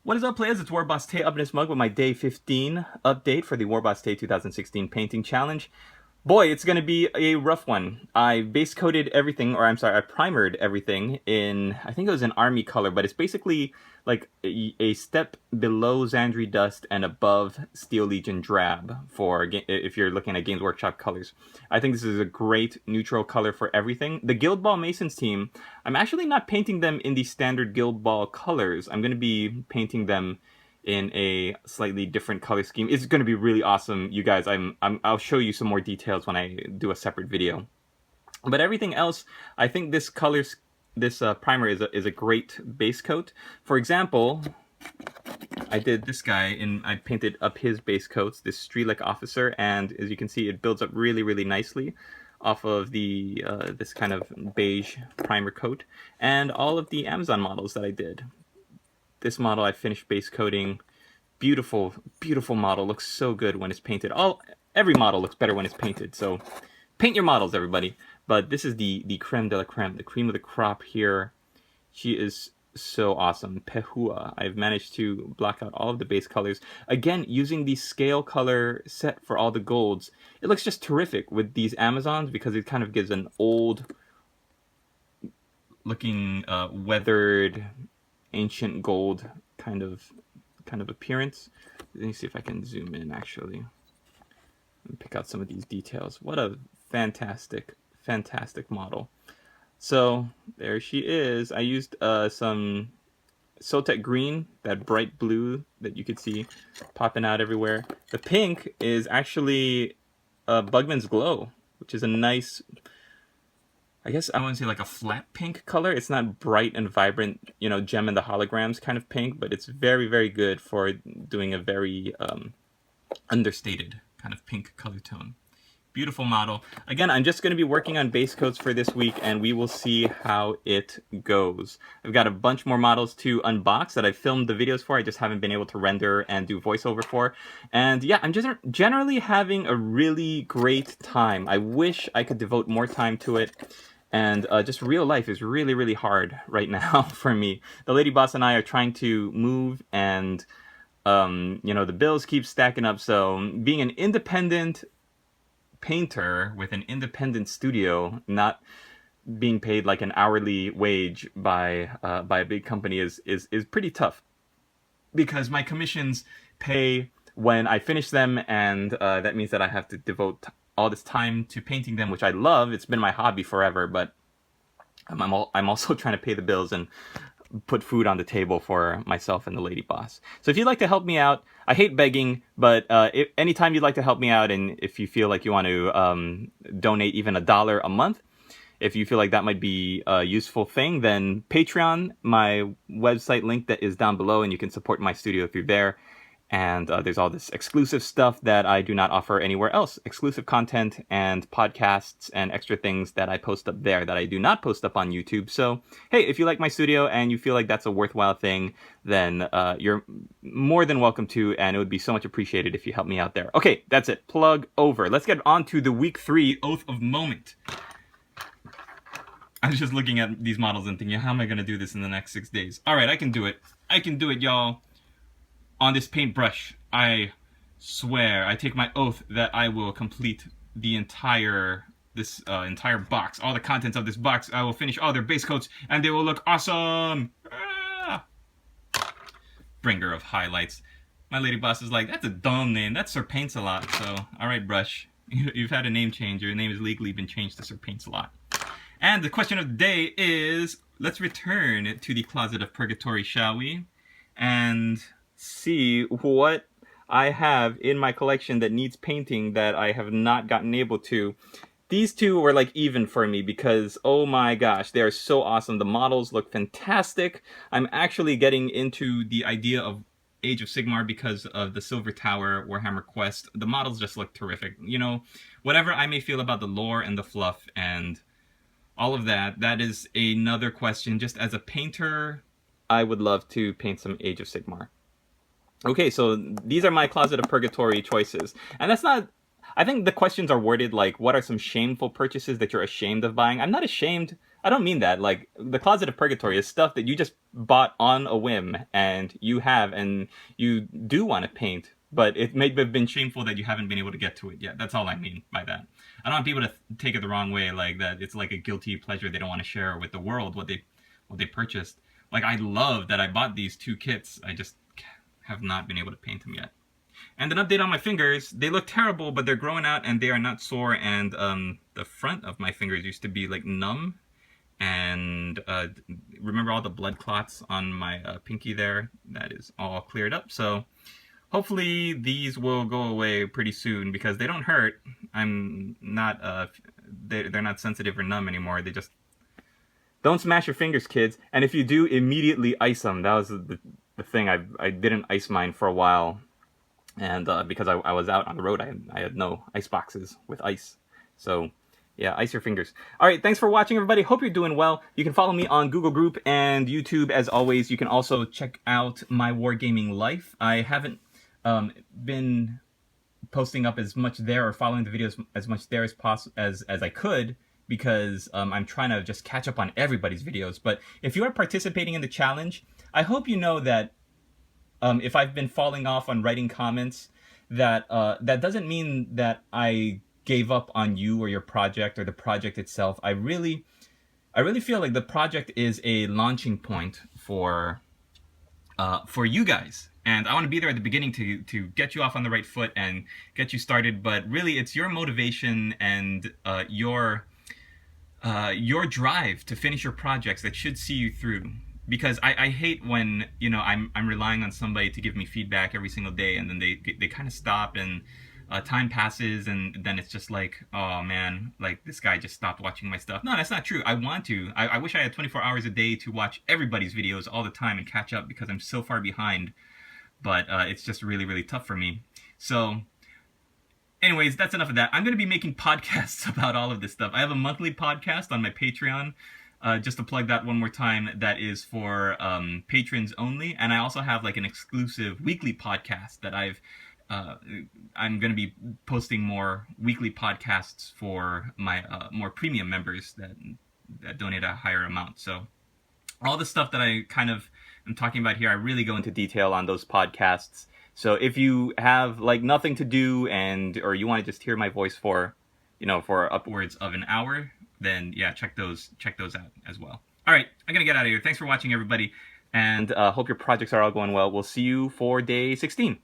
What is up, players? It's WarbossTae up in his mug with my day 15 update for the WarbossTae 2016 painting challenge. Boy, it's going to be a rough one. I base coated everything, or I'm sorry, I primered everything in, I think it was an army color, but it's basically like a step below Xandri Dust and above Steel Legion Drab for if you're looking at Games Workshop colors. I think this is a great neutral color for everything. The Guild Ball Masons team, I'm actually not painting them in the standard Guild Ball colors. I'm going to be painting them in a slightly different color scheme. It's going to be really awesome, you guys. I'll show you some more details when I do a separate video. But everything else, I think this primer is a great base coat. For example, I did this guy, and I painted up his base coats, this Strelok officer, and as you can see, it builds up really, really nicely off of the this kind of beige primer coat, and all of the Amazon models that I did. This model I finished base coating. Beautiful, beautiful model. Looks so good when it's painted. Every model looks better when it's painted, so paint your models, everybody. But this is the creme de la creme, the cream of the crop here. She is so awesome. Pehua. I've managed to block out all of the base colors. Again, using the scale color set for all the golds. It looks just terrific with these Amazons because it kind of gives an old looking weathered ancient gold kind of appearance. Let me see if I can zoom in actually and pick out some of these details. What a fantastic model. So there she is. I used some Sotek green, that bright blue that you could see popping out everywhere. The pink is actually Bugman's Glow, which is a nice, I guess I want to say like a flat pink color. It's not bright and vibrant, you know, Gem and the Holograms kind of pink, but it's very, very good for doing a very understated kind of pink color tone. Beautiful model. Again, I'm just going to be working on base coats for this week, and we will see how it goes. I've got a bunch more models to unbox that I've filmed the videos for. I just haven't been able to render and do voiceover for. And yeah, I'm just generally having a really great time. I wish I could devote more time to it. And just real life is really, really hard right now for me. The lady boss and I are trying to move, and you know, the bills keep stacking up. So being an independent painter with an independent studio, not being paid like an hourly wage by a big company is pretty tough, because my commissions pay when I finish them, and that means that I have to devote all this time to painting them, which I love. It's been my hobby forever, but I'm also trying to pay the bills and put food on the table for myself and the lady boss. So if you'd like to help me out, I hate begging, but anytime you'd like to help me out, and if you feel like you want to donate even $1 a month, if you feel like that might be a useful thing, then Patreon, my website link that is down below, and you can support my studio through there. And there's all this exclusive stuff that I do not offer anywhere else. Exclusive content and podcasts and extra things that I post up there that I do not post up on YouTube. So, hey, if you like my studio and you feel like that's a worthwhile thing, then you're more than welcome to, and it would be so much appreciated if you help me out there. Okay, that's it. Plug over. Let's get on to the week 3 Oath of Moment. I was just looking at these models and thinking, how am I going to do this in the next 6 days? All right, I can do it. I can do it, y'all. On this paintbrush, I swear, I take my oath that I will complete the entire box, all the contents of this box. I will finish all their base coats, and they will look awesome. Ah! Bringer of highlights. My lady boss is like, that's a dumb name. That's Sir Paints a Lot. So, all right, brush, you've had a name change. Your name has legally been changed to Sir Paints a Lot. And the question of the day is, let's return to the closet of purgatory, shall we? And see what I have in my collection that needs painting that I have not gotten able to. These two were like even for me because, oh my gosh, they are so awesome. The models look fantastic. I'm actually getting into the idea of Age of Sigmar because of the Silver Tower Warhammer Quest. The models just look terrific. You know, whatever I may feel about the lore and the fluff and all of that, that is another question. Just as a painter, I would love to paint some Age of Sigmar. Okay, so these are my Closet of Purgatory choices. And that's not... I think the questions are worded like, what are some shameful purchases that you're ashamed of buying? I'm not ashamed I don't mean that. Like, the Closet of Purgatory is stuff that you just bought on a whim and you have and you do want to paint, but it may have been shameful that you haven't been able to get to it yet. That's all I mean by that. I don't want people to take it the wrong way, like that it's like a guilty pleasure they don't want to share with the world what they purchased. Like, I love that I bought these 2 kits. I just have not been able to paint them yet. And an update on my fingers. They look terrible, but they're growing out and they are not sore. And the front of my fingers used to be like numb. And remember all the blood clots on my pinky there? That is all cleared up. So hopefully these will go away pretty soon because they don't hurt. I'm not, they're not sensitive or numb anymore. They just... Don't smash your fingers, kids. And if you do, immediately ice them. That was the thing. I didn't ice mine for a while. And because I was out on the road, I had no ice boxes with ice. So yeah, ice your fingers. All right, thanks for watching, everybody. Hope you're doing well. You can follow me on Google Group and YouTube, as always. You can also check out My Wargaming Life. I haven't been posting up as much there or following the videos as much there as I could, because I'm trying to just catch up on everybody's videos. But if you are participating in the challenge, I hope you know that if I've been falling off on writing comments, that that doesn't mean that I gave up on you or your project or the project itself. I really feel like the project is a launching point for you guys. And I want to be there at the beginning to get you off on the right foot and get you started. But really, it's your motivation and your drive to finish your projects that should see you through. Because I hate when, you know, I'm relying on somebody to give me feedback every single day, and then they kind of stop, and time passes, and then it's just like, oh man, like this guy just stopped watching my stuff. No, that's not true. I want to. I wish I had 24 hours a day to watch everybody's videos all the time and catch up, because I'm so far behind. But it's just really, really tough for me. So anyways, that's enough of that. I'm going to be making podcasts about all of this stuff. I have a monthly podcast on my Patreon. Just to plug that one more time, that is for patrons only. And I also have like an exclusive weekly podcast that I'm going to be posting more weekly podcasts for my more premium members that donate a higher amount. So all the stuff that I kind of am talking about here, I really go into detail on those podcasts. So if you have like nothing to do or you want to just hear my voice for, you know, for upwards of an hour, then yeah, check those out as well. All right, I'm gonna get out of here. Thanks for watching, everybody, and hope your projects are all going well. We'll see you for day 16.